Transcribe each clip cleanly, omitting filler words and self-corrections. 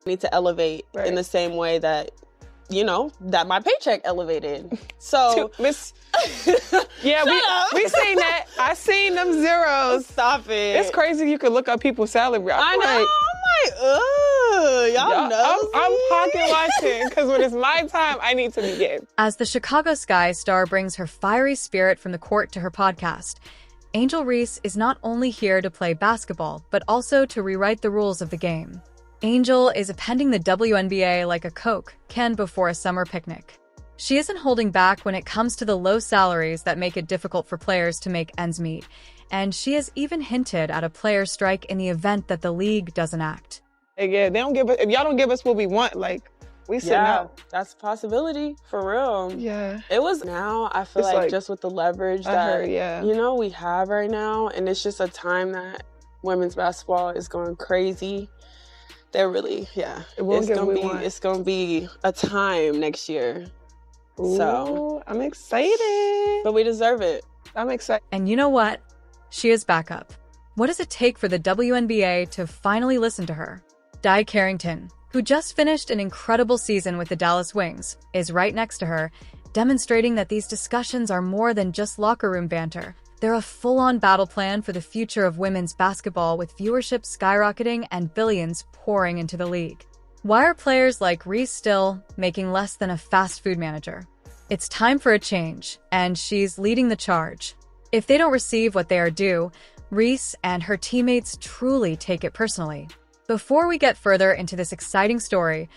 need to elevate in the same way that, you know, that my paycheck elevated. So, yeah, we seen that. I seen them zeros. Stop it. It's crazy you could look up people's salary. I know. I'm like, y'all know. I'm pocket watching because when it's my time, I need to be getting. As the Chicago Sky star brings her fiery spirit from the court to her podcast, Angel Reese is not only here to play basketball, but also to rewrite the rules of the game. Angel is appending the WNBA like a Coke can before a summer picnic. She isn't holding back when it comes to the low salaries that make it difficult for players to make ends meet, and she has even hinted at a player strike in the event that the league doesn't act. Yeah, they don't give us, if y'all don't give us what we want, like, we sit out. That's a possibility, for real. Yeah. It was now, I feel like just with the leverage that, you know, we have right now, and it's just a time that women's basketball is going crazy. They're really, it's gonna be a time next year. Ooh, so I'm excited. But we deserve it. I'm excited. And you know what? She is back up. What does it take for the WNBA to finally listen to her? Di Carrington, who just finished an incredible season with the Dallas Wings, is right next to her, demonstrating that these discussions are more than just locker room banter. They're a full-on battle plan for the future of women's basketball, with viewership skyrocketing and billions pouring into the league. Why are players like Reese still making less than a fast food manager? It's time for a change, and she's leading the charge. If they don't receive what they are due, Reese and her teammates truly take it personally. Before we get further into this exciting story,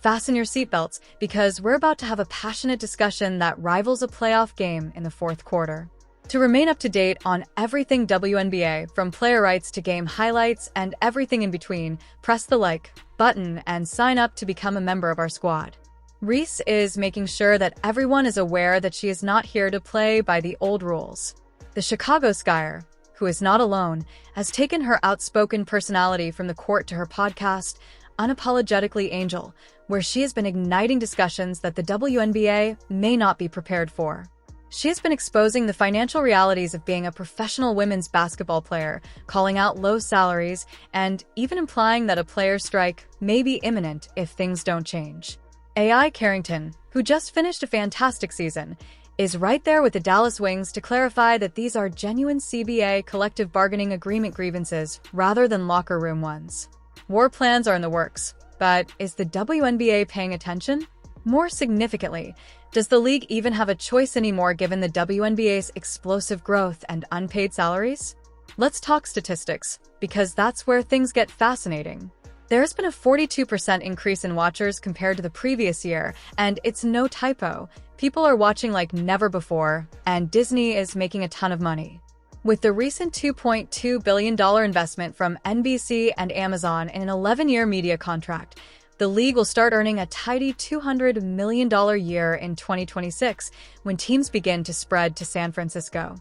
fasten your seatbelts because we're about to have a passionate discussion that rivals a playoff game in the fourth quarter. To remain up to date on everything WNBA, from player rights to game highlights and everything in between, press the like button and sign up to become a member of our squad. Reese is making sure that everyone is aware that she is not here to play by the old rules. The Chicago Skyer, who is not alone, has taken her outspoken personality from the court to her podcast, Unapologetically Angel, where she has been igniting discussions that the WNBA may not be prepared for. She has been exposing the financial realities of being a professional women's basketball player, calling out low salaries, and even implying that a player strike may be imminent if things don't change. AI Carrington, who just finished a fantastic season, is right there with the Dallas Wings to clarify that these are genuine CBA collective bargaining agreement grievances rather than locker room ones. War plans are in the works, but is the WNBA paying attention? More significantly, does the league even have a choice anymore given the WNBA's explosive growth and unpaid salaries? Let's talk statistics, because that's where things get fascinating. There's been a 42% increase in watchers compared to the previous year, and it's no typo. People are watching like never before, and Disney is making a ton of money. With the recent $2.2 billion investment from NBC and Amazon in an 11-year media contract, the league will start earning a tidy $200 million a year in 2026 when teams begin to spread to San Francisco.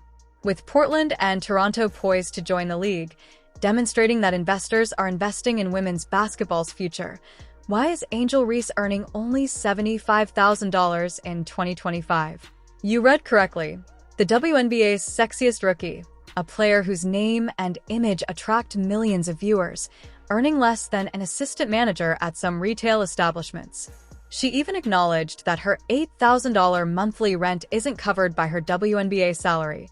With Portland and Toronto poised to join the league, demonstrating that investors are investing in women's basketball's future, why is Angel Reese earning only $75,000 in 2025? You read correctly. The WNBA's sexiest rookie, a player whose name and image attract millions of viewers, earning less than an assistant manager at some retail establishments. She even acknowledged that her $8,000 monthly rent isn't covered by her WNBA salary.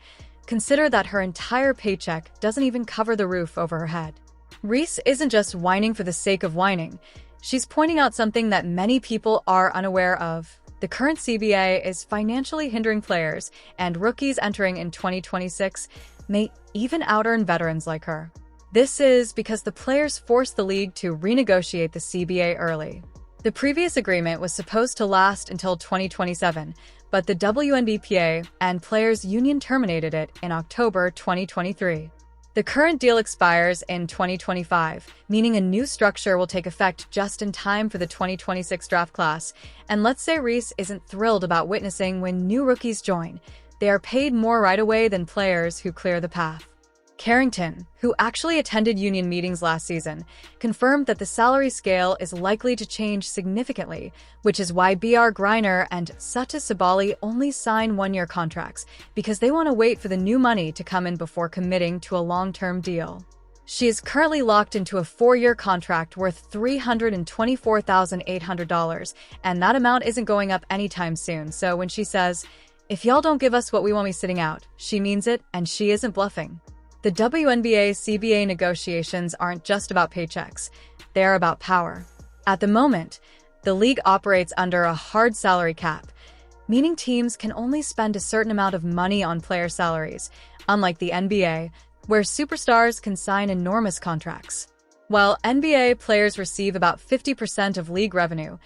Consider that her entire paycheck doesn't even cover the roof over her head. Reese isn't just whining for the sake of whining. She's pointing out something that many people are unaware of. The current CBA is financially hindering players, and rookies entering in 2026 may even out-earn veterans like her. This is because the players forced the league to renegotiate the CBA early. The previous agreement was supposed to last until 2027, but the WNBPA and Players Union terminated it in October 2023. The current deal expires in 2025, meaning a new structure will take effect just in time for the 2026 draft class. And let's say Reese isn't thrilled about witnessing when new rookies join. They are paid more right away than players who clear the path. Carrington, who actually attended union meetings last season, confirmed that the salary scale is likely to change significantly, which is why B.R. Griner and Sata Sabali only sign one-year contracts, because they want to wait for the new money to come in before committing to a long-term deal. She is currently locked into a 4-year contract worth $324,800, and that amount isn't going up anytime soon. So when she says, "If y'all don't give us what we want, we sitting out," she means it, and she isn't bluffing. The WNBA-CBA negotiations aren't just about paychecks. They're about power. At the moment, the league operates under a hard salary cap, meaning teams can only spend a certain amount of money on player salaries, unlike the NBA, where superstars can sign enormous contracts. While NBA players receive about 50% of league revenue,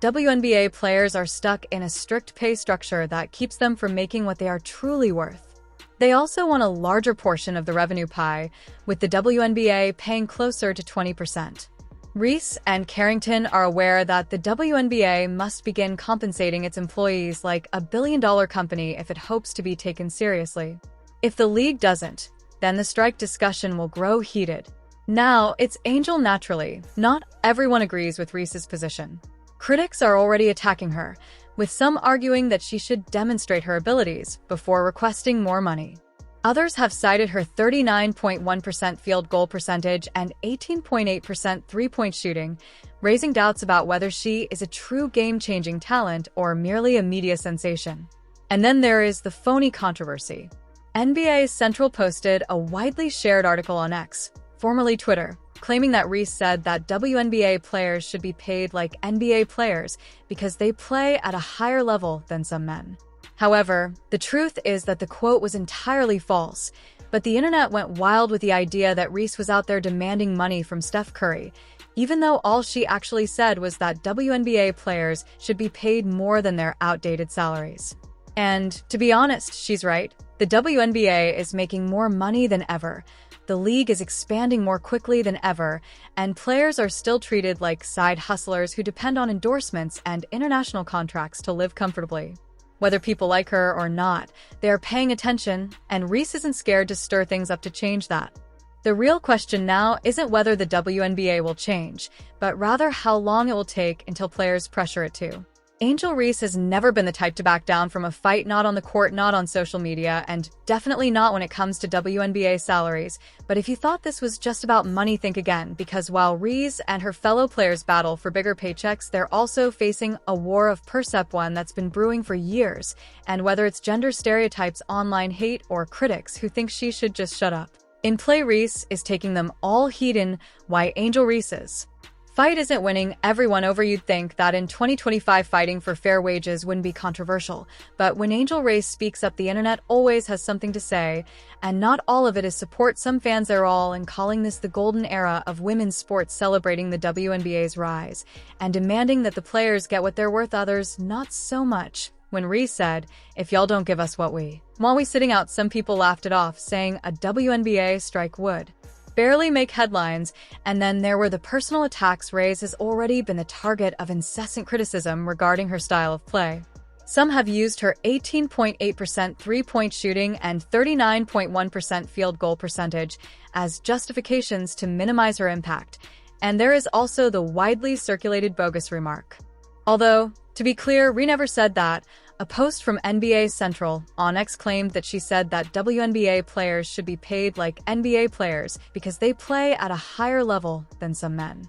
WNBA players are stuck in a strict pay structure that keeps them from making what they are truly worth. They also want a larger portion of the revenue pie, with the WNBA paying closer to 20%. Reese and Carrington are aware that the WNBA must begin compensating its employees like a billion-dollar company if it hopes to be taken seriously. If the league doesn't, then the strike discussion will grow heated. Now, it's Angel naturally. Not everyone agrees with Reese's position. Critics are already attacking her, with some arguing that she should demonstrate her abilities before requesting more money. Others have cited her 39.1% field goal percentage and 18.8% three-point shooting, raising doubts about whether she is a true game-changing talent or merely a media sensation. And then there is the phony controversy. NBA Central posted a widely shared article on X, formerly Twitter, claiming that Reese said that WNBA players should be paid like NBA players because they play at a higher level than some men. However, the truth is that the quote was entirely false, but the internet went wild with the idea that Reese was out there demanding money from Steph Curry, even though all she actually said was that WNBA players should be paid more than their outdated salaries. And, to be honest, she's right. The WNBA is making more money than ever. The league is expanding more quickly than ever, and players are still treated like side hustlers who depend on endorsements and international contracts to live comfortably. Whether people like her or not, they are paying attention, and Reese isn't scared to stir things up to change that. The real question now isn't whether the WNBA will change, but rather how long it will take until players pressure it to. Angel Reese has never been the type to back down from a fight, not on the court, not on social media, and definitely not when it comes to WNBA salaries. But if you thought this was just about money, think again, because while Reese and her fellow players battle for bigger paychecks, they're also facing a war of percep one that's been brewing for years, and whether it's gender stereotypes, online hate, or critics who think she should just shut up. In play, Reese is taking them all heat in why Angel Reese's fight isn't winning everyone over. You'd think that in 2025 fighting for fair wages wouldn't be controversial, but when Angel Reese speaks up, the internet always has something to say, and not all of it is support. Some fans are all in calling this the golden era of women's sports, celebrating the WNBA's rise, and demanding that the players get what they're worth. Others, not so much. When Reese said, "If y'all don't give us what we want, we sitting out," some people laughed it off, saying a WNBA strike would barely make headlines, and then there were the personal attacks. Reese has already been the target of incessant criticism regarding her style of play. Some have used her 18.8% three-point shooting and 39.1% field goal percentage as justifications to minimize her impact, and there is also the widely circulated bogus remark. Although, to be clear, Reese never said that. A post from NBA Central on X claimed that she said that WNBA players should be paid like NBA players because they play at a higher level than some men.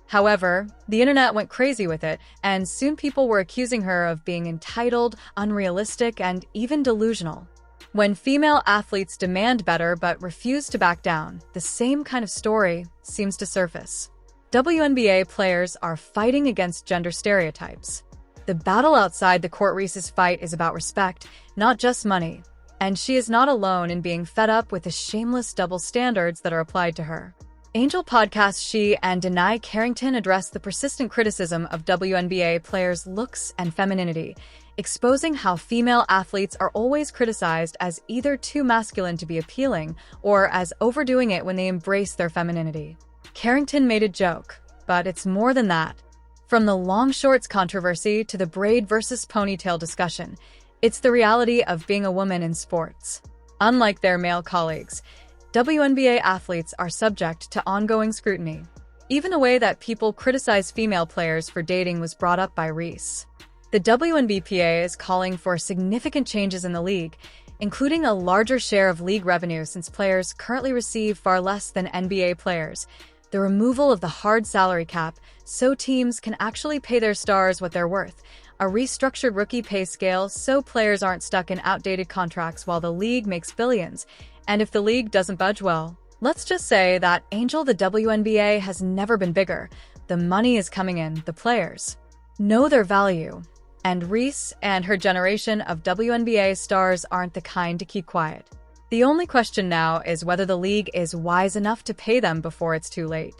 However, the internet went crazy with it, and soon people were accusing her of being entitled, unrealistic, and even delusional. When female athletes demand better but refuse to back down, the same kind of story seems to surface. WNBA players are fighting against gender stereotypes. The battle outside the court. Reese's fight is about respect, not just money, and she is not alone in being fed up with the shameless double standards that are applied to her. Angel podcast she and Deny Carrington address the persistent criticism of WNBA players' looks and femininity, exposing how female athletes are always criticized as either too masculine to be appealing or as overdoing it when they embrace their femininity. Carrington made a joke, but it's more than that. From the long shorts controversy to the braid versus ponytail discussion, it's the reality of being a woman in sports. Unlike their male colleagues, WNBA athletes are subject to ongoing scrutiny. Even the way that people criticize female players for dating was brought up by Reese. The WNBPA is calling for significant changes in the league, including a larger share of league revenue since players currently receive far less than NBA players, the removal of the hard salary cap so teams can actually pay their stars what they're worth, a restructured rookie pay scale so players aren't stuck in outdated contracts while the league makes billions, and if the league doesn't budge, well, let's just say that Angel, the WNBA has never been bigger. The money is coming in, the players know their value. And Reese and her generation of WNBA stars aren't the kind to keep quiet. The only question now is whether the league is wise enough to pay them before it's too late.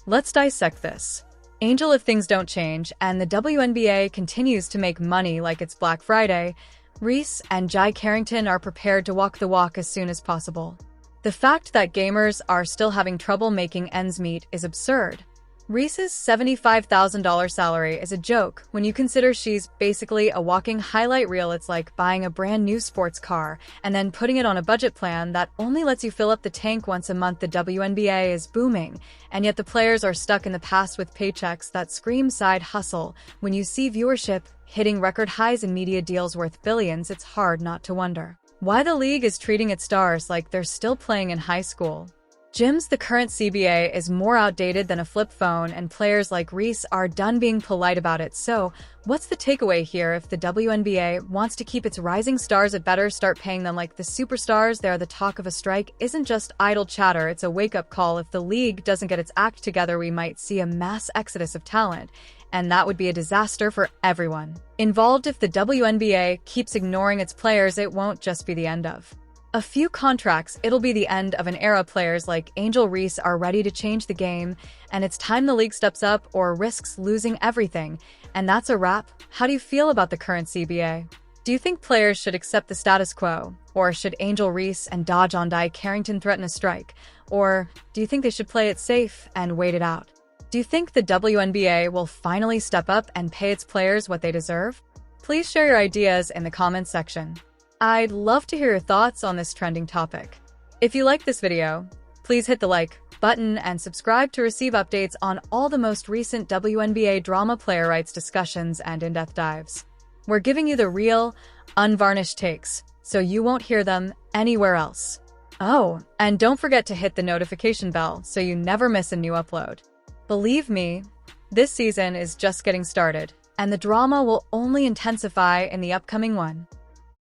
Let's dissect this. Angel, if things don't change and the WNBA continues to make money like it's Black Friday, Reese and Jai Carrington are prepared to walk the walk as soon as possible. The fact that gamers are still having trouble making ends meet is absurd. Reese's $75,000 salary is a joke when you consider she's basically a walking highlight reel. It's like buying a brand new sports car and then putting it on a budget plan that only lets you fill up the tank once a month. The WNBA is booming, and yet the players are stuck in the past with paychecks that scream side hustle. When you see viewership hitting record highs and media deals worth billions, it's hard not to wonder why the league is treating its stars like they're still playing in high school. Gyms, the current CBA is more outdated than a flip phone, and players like Reese are done being polite about it. So, what's the takeaway here? If the WNBA wants to keep its rising stars, it better start paying them like the superstars. They're the talk of a strike isn't just idle chatter, it's a wake-up call. If the league doesn't get its act together, we might see a mass exodus of talent, and that would be a disaster for everyone involved. If the WNBA keeps ignoring its players, it won't just be the end of a few contracts, it'll be the end of an era. Players like Angel Reese are ready to change the game, and it's time the league steps up or risks losing everything. And that's a wrap. How do you feel about the current CBA? Do you think players should accept the status quo? Or should Angel Reese and Jai Carrington threaten a strike? Or do you think they should play it safe and wait it out? Do you think the WNBA will finally step up and pay its players what they deserve? Please share your ideas in the comments section. I'd love to hear your thoughts on this trending topic. If you liked this video, please hit the like button and subscribe to receive updates on all the most recent WNBA drama, player rights discussions, and in-depth dives. We're giving you the real, unvarnished takes, so you won't hear them anywhere else. Oh, and don't forget to hit the notification bell so you never miss a new upload. Believe me, this season is just getting started, and the drama will only intensify in the upcoming one.